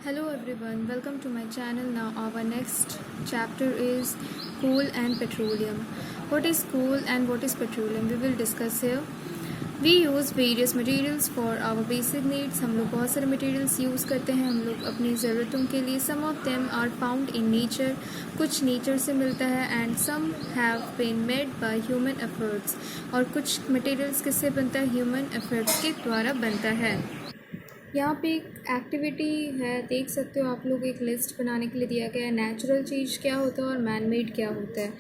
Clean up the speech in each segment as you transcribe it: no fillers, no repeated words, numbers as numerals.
Hello everyone, welcome to my channel. Now our next chapter is coal and petroleum. What is coal and what is petroleum? We will discuss here. We use various materials for our basic needs. हम लोग बहुत सारे materials use करते हैं हम लोग अपनी ज़रूरतों के लिए. Some of them are found in nature. कुछ nature से मिलता है and some have been made by human efforts. और कुछ materials किससे बनता है? Human efforts के द्वारा बनता है. यहाँ पे एक एक्टिविटी है, देख सकते हो आप लोग. एक लिस्ट बनाने के लिए दिया गया है. नेचुरल चीज़ क्या होता है और मैन मेड क्या होता है.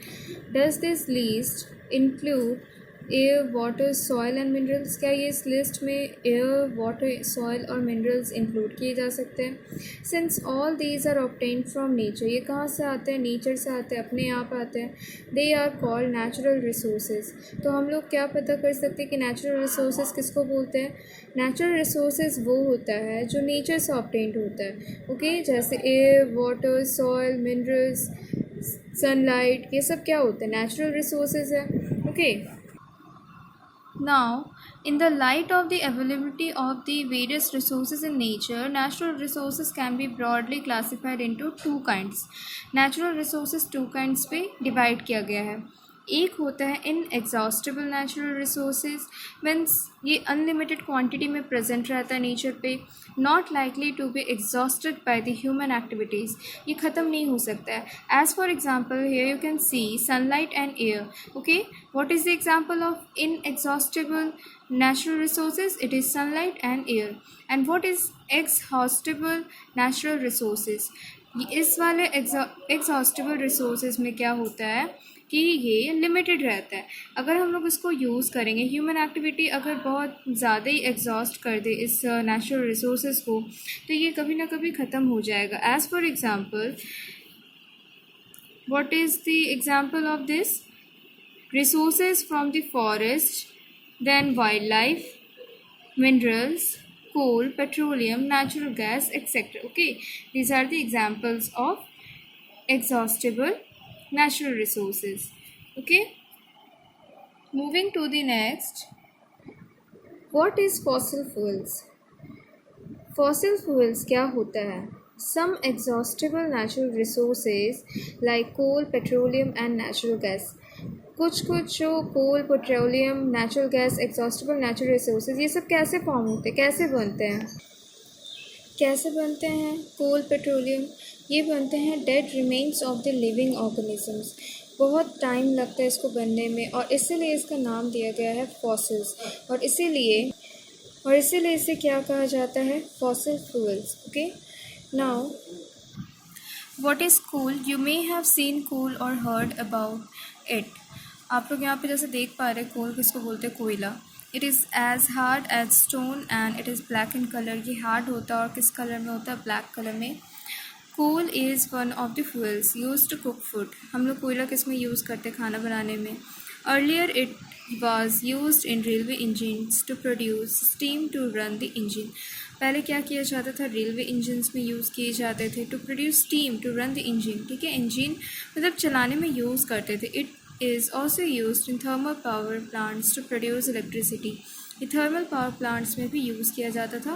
Does this list include air, water, soil and minerals? क्या ये इस लिस्ट में एयर, वाटर, सॉयल और मिनरल्स इंक्लूड किए जा सकते हैं? Since all these are obtained from nature, ये कहाँ से आते हैं? नेचर से आते हैं, अपने आप आते हैं. They are called natural resources. तो हम लोग क्या पता कर सकते हैं कि नेचुरल रिसोर्सेज किसको बोलते हैं? नेचुरल रिसोर्सेज वो होता है जो नेचर से ऑब्टेन्ड होता है. ओके, जैसे air, water, soil, minerals, sunlight, ये सब क्या होते हैं? नेचुरल रिसोर्सेज है. Okay. Now, in the light of the availability of the various resources in nature, natural resources can be broadly classified into two kinds. Natural resources two kinds पे divide किया गया है. एक होता है इनएग्जॉस्टिबल नेचुरल रिसोर्सेज, मीन्स ये unlimited quantity में present रहता है नेचर पे. Not likely to be exhausted by the human activities, ये ख़त्म नहीं हो सकता है. As for example here you can see sunlight and air. Okay, what is the example of inexhaustible natural resources? It is sunlight and air. And what is exhaustible natural resources? इस वाले exhaustible resources में क्या होता है कि ये limited रहता है. अगर हम लोग इसको यूज़ करेंगे, ह्यूमन एक्टिविटी अगर बहुत ज़्यादा ही एग्जॉस्ट कर दे इस नेचुरल रिसोर्सेज को, तो ये कभी ना कभी ख़त्म हो जाएगा. As for example, what is the example of this? Resources from the forest, then wildlife, minerals, coal, petroleum, natural gas, etc. Okay, these are the examples of exhaustible natural resources. Okay, moving to the next, what is fossil fuels? Fossil fuels क्या होता है? Some exhaustible natural resources like coal, petroleum and natural gas. कुछ जो coal, petroleum, natural gas, exhaustible natural resources, ये सब कैसे form होते हैं, कैसे बनते हैं? कैसे बनते हैं कोल, पेट्रोलियम? ये बनते हैं dead remains of the living organisms. बहुत टाइम लगता है इसको बनने में और इसीलिए इसका नाम दिया गया है फॉसिल्स. और इसीलिए इसे क्या कहा जाता है? Fossil fuels. Okay, now what is coal? You may have seen coal और हर्ड अबाउट इट. आप लोग यहाँ पे जैसे देख पा रहे हैं, कोल किसको बोलते हैं? कोयला. It is as hard as stone and it is black in colour. ये हार्ड होता है और किस कलर में होता है? ब्लैक कलर में. Coal is one of the fuels use to cook food. हम लोग कोयला किस में यूज़ करते हैं? खाना बनाने में. Earlier it was use in railway engines to produce steam to run the engine. पहले क्या किया जाता था? रेलवे इंजन्स में यूज़ किए जाते थे to produce steam to run the engine. ठीक है, इंजन मतलब चलाने में यूज़ करते थे. It is also used in thermal power plants to produce electricity. ये thermal power plants में भी यूज़ किया जाता था.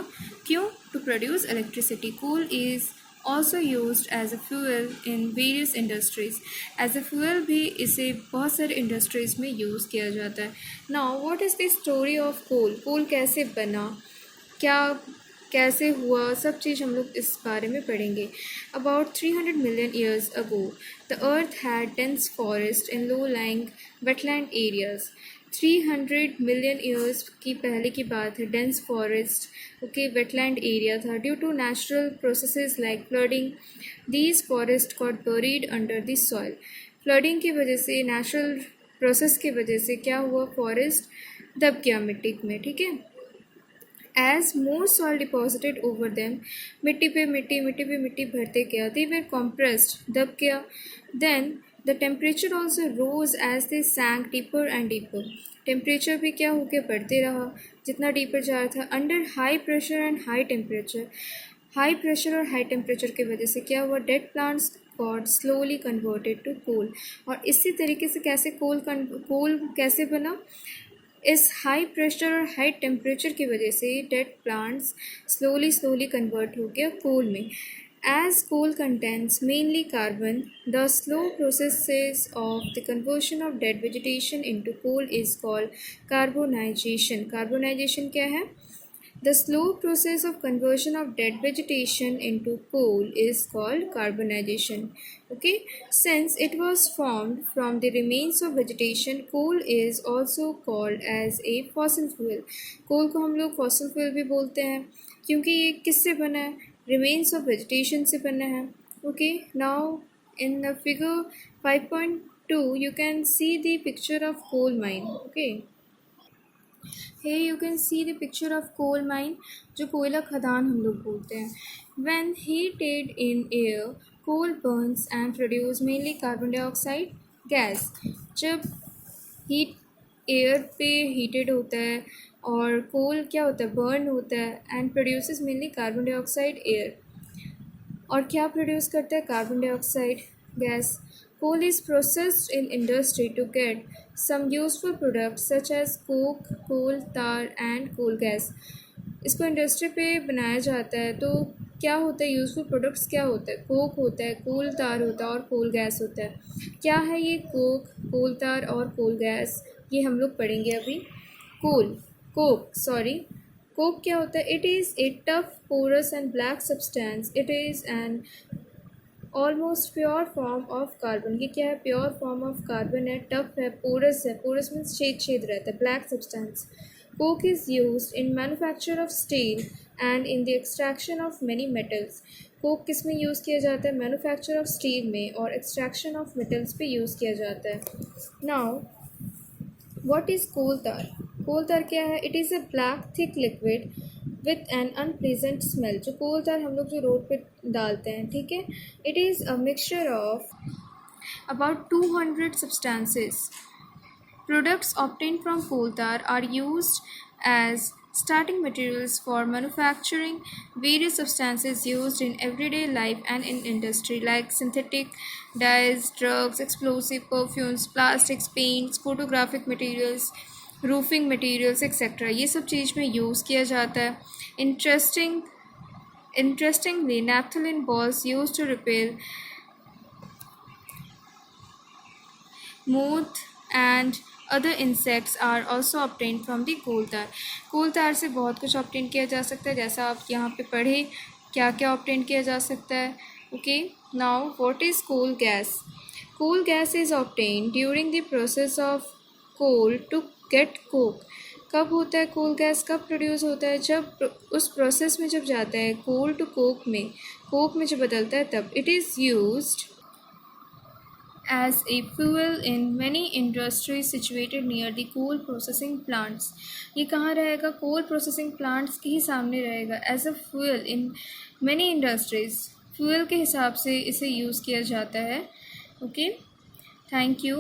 क्यों? To produce electricity. Coal is also used as a fuel in various industries. As a fuel भी इसे बहुत सारे इंडस्ट्रीज़ में यूज़ किया जाता है. Now what is the story of coal? कोल कैसे बना, क्या कैसे हुआ, सब चीज़ हम लोग इस बारे में पढ़ेंगे. About 300 million years ago the earth had dense forest in low lying wetland areas. 300 million years की पहले की बात है. Dense forest, okay, wetland area था. Due to natural processes like flooding, these forest got buried under the soil. Flooding की वजह से, natural process की वजह से क्या हुआ? फॉरेस्ट दब गया मिट्टी में. ठीक है. As more soil deposited over them, मिट्टी पे मिट्टी भरते गया. They were compressed, दब गया. Then the temperature also rose as they sank deeper and deeper. Temperature भी क्या होके बढ़ते रहा जितना डीपर जा रहा था. Under high pressure and high temperature. High pressure और हाई टेम्परेचर की वजह से क्या हुआ? Dead plants got slowly converted to coal. और इसी तरीके से कैसे कोल कैसे बना? इस हाई प्रेशर और हाई टेम्परेचर की वजह से डेड प्लांट्स स्लोली कन्वर्ट हो गया कोल में. As coal contains mainly carbon, the slow processes of the conversion of dead vegetation into coal is called carbonization. Carbonization क्या है? The slow process of conversion of dead vegetation into coal is called carbonization. Okay, since it was formed from the remains of vegetation, coal is also called as a fossil fuel. Coal को हम लोग fossil fuel भी बोलते हैं क्योंकि ये किससे बना है? Remains of vegetation से बना है. Okay, now in the figure 5.2 you can see the picture of coal mine. Okay. Here you can see the picture of coal mine, जो कोयला खदान हम लोग बोलते हैं. When heated in air, coal burns and produce mainly carbon dioxide gas. जब heat air पे heated होता है और कोल क्या होता है, बर्न होता है and produces mainly carbon dioxide air. और क्या प्रोड्यूस करता है? Carbon dioxide gas. Coal is processed in industry to get some useful products such as coke, coal tar and coal gas. इसको इंडस्ट्री पे बनाया जाता है तो क्या होता है? यूजफुल प्रोडक्ट्स क्या होता है? कोक होता है, कोल तार होता है और कोल गैस होता है. क्या है ये कोक, कोल तार और कोल गैस? ये हम लोग पढ़ेंगे अभी. कोक क्या होता है? It is a tough porous and black substance. It is an almost pure form of carbon. ये क्या है? प्योर फॉर्म ऑफ कार्बन है, टफ है, पोरस है. पोरस मीन्स छेद रहता है. Black substance. Coke is used in manufacture of steel and in the extraction of many metals. Coke किस में यूज़ किया जाता है? मैन्युफैक्चर ऑफ स्टील में और एक्सट्रैक्शन ऑफ मेटल्स पे यूज़ किया जाता है. Now what is coal tar? Coal तार क्या है? It is a black thick liquid with an unpleasant smell. जो कोल तार हम लोग जो रोड पे डालते हैं, ठीक है, it is a mixture of about 200 substances. Products obtained from coal tar are used as starting materials for manufacturing various substances used in everyday life and in industry like synthetic dyes, drugs, explosive, perfumes, plastics, paints, photographic materials, roofing materials, etc. ये सब चीज़ में use किया जाता है. Interestingly, naphthalene balls used to repel moth and other insects are also obtain from the coal tar. Coal तार से बहुत कुछ ऑब्टेन किया जा सकता है, जैसा आप यहाँ पे पढ़े क्या क्या ऑब्टेन किया जा सकता है. Okay, now what is coal gas? Coal gas is obtain during the process of coal to get coke. कब होता है कोल गैस? कब प्रोड्यूस होता है? जब उस प्रोसेस में जब जाता है कोल टू कोक में जब बदलता है तब. It is used as a fuel in many industries situated near the coal processing plants. ये कहाँ रहेगा? कोल प्रोसेसिंग प्लांट्स के ही सामने रहेगा. As a fuel in many industries, fuel के हिसाब से इसे यूज़ किया जाता है. Okay, thank you.